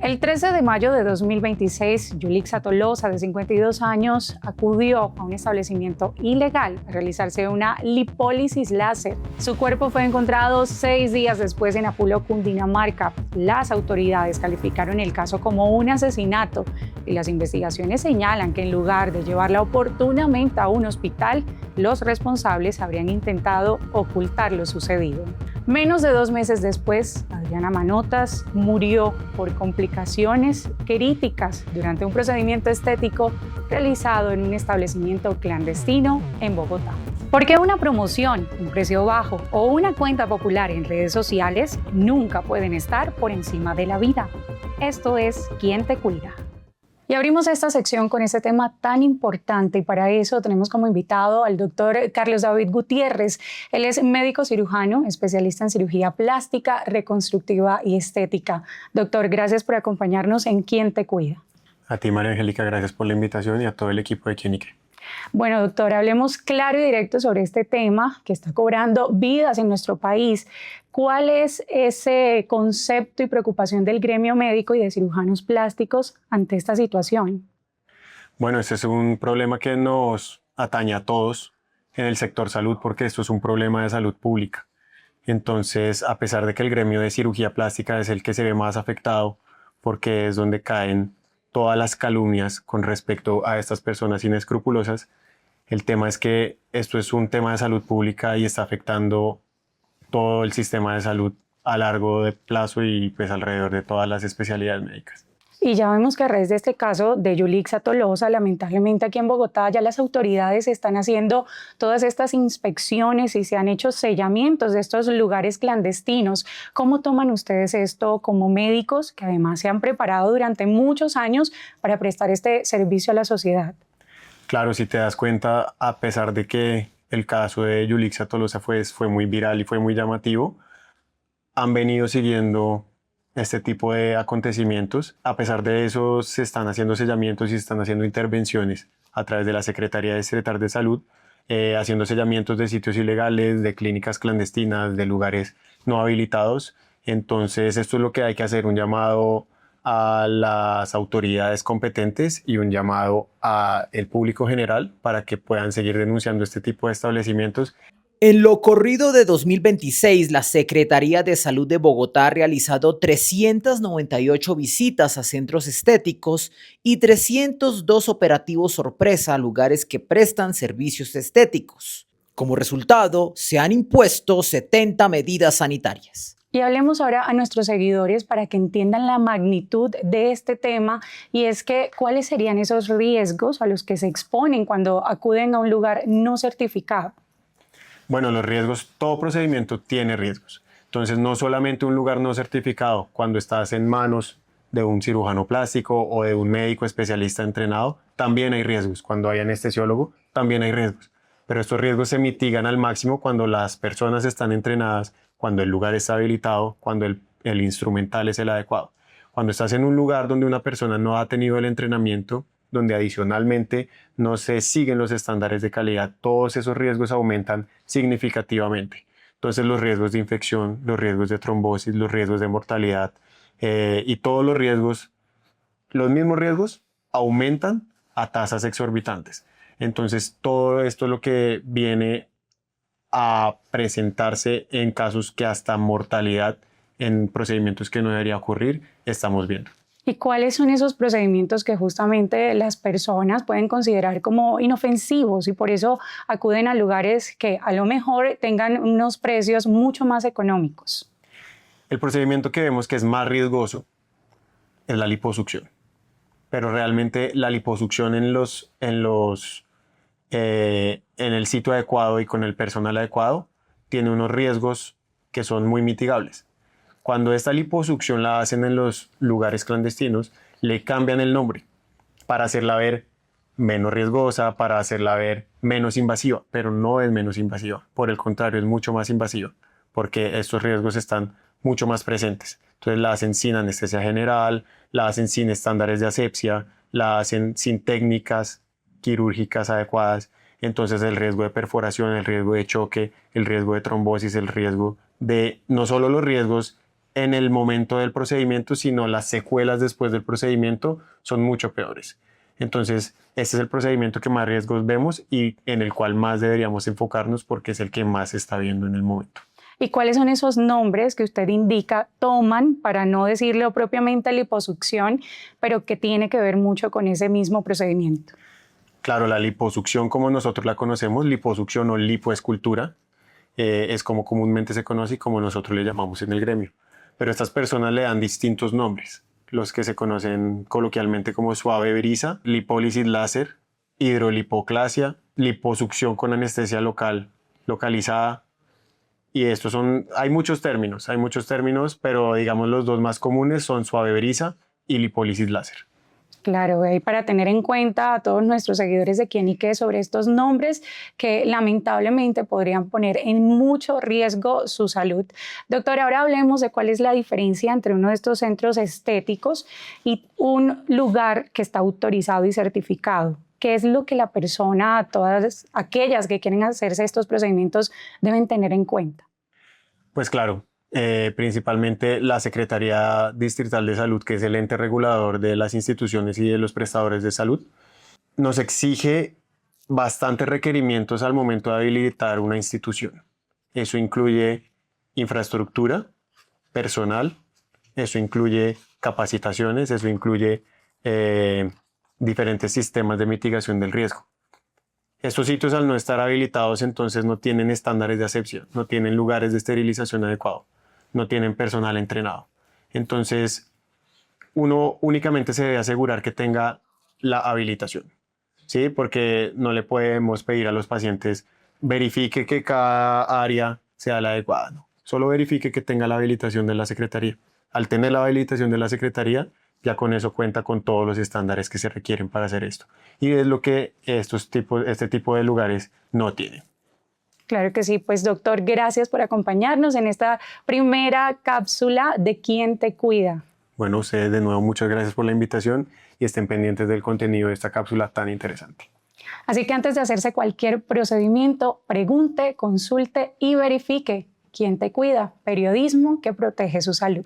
El 13 de mayo de 2026, Yulixa Tolosa, de 52 años, acudió a un establecimiento ilegal a realizarse una lipólisis láser. Su cuerpo fue encontrado 6 días después en Apulo, Cundinamarca. Las autoridades calificaron el caso como un asesinato y las investigaciones señalan que en lugar de llevarla oportunamente a un hospital, los responsables habrían intentado ocultar lo sucedido. Menos de 2 meses después, Adriana Manotas murió por complicaciones críticas durante un procedimiento estético realizado en un establecimiento clandestino en Bogotá. Porque una promoción, un precio bajo o una cuenta popular en redes sociales nunca pueden estar por encima de la vida. Esto es ¿Quién te cuida? Y abrimos esta sección con ese tema tan importante y para eso tenemos como invitado al doctor Carlos David Gutiérrez. Él es médico cirujano, especialista en cirugía plástica, reconstructiva y estética. Doctor, gracias por acompañarnos en ¿Quién te cuida? A ti, María Angélica, gracias por la invitación y a todo el equipo de Clinique. Bueno, doctor, hablemos claro y directo sobre este tema que está cobrando vidas en nuestro país. ¿Cuál es ese concepto y preocupación del gremio médico y de cirujanos plásticos ante esta situación? Bueno, este es un problema que nos atañe a todos en el sector salud porque esto es un problema de salud pública. Entonces, a pesar de que el gremio de cirugía plástica es el que se ve más afectado porque es donde caen todas las calumnias con respecto a estas personas inescrupulosas, el tema es que esto es un tema de salud pública y está afectando todo el sistema de salud a largo de plazo y pues alrededor de todas las especialidades médicas. Y ya vemos que a raíz de este caso de Yulixa Tolosa, lamentablemente aquí en Bogotá ya las autoridades están haciendo todas estas inspecciones y se han hecho sellamientos de estos lugares clandestinos. ¿Cómo toman ustedes esto como médicos que además se han preparado durante muchos años para prestar este servicio a la sociedad? Claro, si te das cuenta, a pesar de que el caso de Yulixa Tolosa fue muy viral y fue muy llamativo, han venido siguiendo este tipo de acontecimientos. A pesar de eso, se están haciendo sellamientos y se están haciendo intervenciones a través de la Secretaría de Salud, haciendo sellamientos de sitios ilegales, de clínicas clandestinas, de lugares no habilitados. Entonces, esto es lo que hay que hacer, un llamado a las autoridades competentes y un llamado al público general para que puedan seguir denunciando este tipo de establecimientos. En lo corrido de 2026, la Secretaría de Salud de Bogotá ha realizado 398 visitas a centros estéticos y 302 operativos sorpresa a lugares que prestan servicios estéticos. Como resultado, se han impuesto 70 medidas sanitarias. Y hablemos ahora a nuestros seguidores para que entiendan la magnitud de este tema y es que ¿cuáles serían esos riesgos a los que se exponen cuando acuden a un lugar no certificado? Bueno, los riesgos, todo procedimiento tiene riesgos. Entonces, no solamente un lugar no certificado, cuando estás en manos de un cirujano plástico o de un médico especialista entrenado, también hay riesgos. Cuando hay anestesiólogo, también hay riesgos. Pero estos riesgos se mitigan al máximo cuando las personas están entrenadas, cuando el lugar está habilitado, cuando el instrumental es el adecuado. Cuando estás en un lugar donde una persona no ha tenido el entrenamiento, donde adicionalmente no se siguen los estándares de calidad, todos esos riesgos aumentan significativamente. Entonces los riesgos de infección, los riesgos de trombosis, los riesgos de mortalidad y todos los riesgos, los mismos riesgos aumentan a tasas exorbitantes. Entonces todo esto es lo que viene a presentarse en casos que hasta mortalidad en procedimientos que no debería ocurrir estamos viendo. ¿Y cuáles son esos procedimientos que justamente las personas pueden considerar como inofensivos y por eso acuden a lugares que a lo mejor tengan unos precios mucho más económicos? El procedimiento que vemos que es más riesgoso es la liposucción. Pero realmente la liposucción en el sitio adecuado y con el personal adecuado tiene unos riesgos que son muy mitigables. Cuando esta liposucción la hacen en los lugares clandestinos, le cambian el nombre para hacerla ver menos riesgosa, para hacerla ver menos invasiva, pero no es menos invasiva. Por el contrario, es mucho más invasiva porque estos riesgos están mucho más presentes. Entonces la hacen sin anestesia general, la hacen sin estándares de asepsia, la hacen sin técnicas quirúrgicas adecuadas. Entonces el riesgo de perforación, el riesgo de choque, el riesgo de trombosis, el riesgo de no solo los riesgos en el momento del procedimiento, sino las secuelas después del procedimiento son mucho peores. Entonces, este es el procedimiento que más riesgos vemos y en el cual más deberíamos enfocarnos porque es el que más se está viendo en el momento. ¿Y cuáles son esos nombres que usted indica toman para no decirlo propiamente liposucción, pero que tiene que ver mucho con ese mismo procedimiento? Claro, la liposucción como nosotros la conocemos, liposucción o lipoescultura, es como comúnmente se conoce y como nosotros le llamamos en el gremio. Pero estas personas le dan distintos nombres, los que se conocen coloquialmente como suave brisa, lipólisis láser, hidrolipoclasia, liposucción con anestesia local, localizada. Y estos hay muchos términos, pero digamos los dos más comunes son suave brisa y lipólisis láser. Claro, y para tener en cuenta a todos nuestros seguidores de Quién y Qué sobre estos nombres que lamentablemente podrían poner en mucho riesgo su salud. Doctor, ahora hablemos de cuál es la diferencia entre uno de estos centros estéticos y un lugar que está autorizado y certificado. ¿Qué es lo que la persona, todas aquellas que quieren hacerse estos procedimientos, deben tener en cuenta? Pues claro, principalmente la Secretaría Distrital de Salud, que es el ente regulador de las instituciones y de los prestadores de salud, nos exige bastantes requerimientos al momento de habilitar una institución. Eso incluye infraestructura, personal, eso incluye capacitaciones, eso incluye diferentes sistemas de mitigación del riesgo. Estos sitios, al no estar habilitados, entonces no tienen estándares de asepsia, no tienen lugares de esterilización adecuados, no tienen personal entrenado. Entonces, uno únicamente se debe asegurar que tenga la habilitación, ¿sí? Porque no le podemos pedir a los pacientes verifique que cada área sea la adecuada, no. Solo verifique que tenga la habilitación de la Secretaría. Al tener la habilitación de la Secretaría, ya con eso cuenta con todos los estándares que se requieren para hacer esto. Y es lo que este tipo de lugares no tienen. Claro que sí, pues doctor, gracias por acompañarnos en esta primera cápsula de Quién te cuida. Bueno, ustedes de nuevo muchas gracias por la invitación y estén pendientes del contenido de esta cápsula tan interesante. Así que antes de hacerse cualquier procedimiento, pregunte, consulte y verifique. Quién te cuida, periodismo que protege su salud.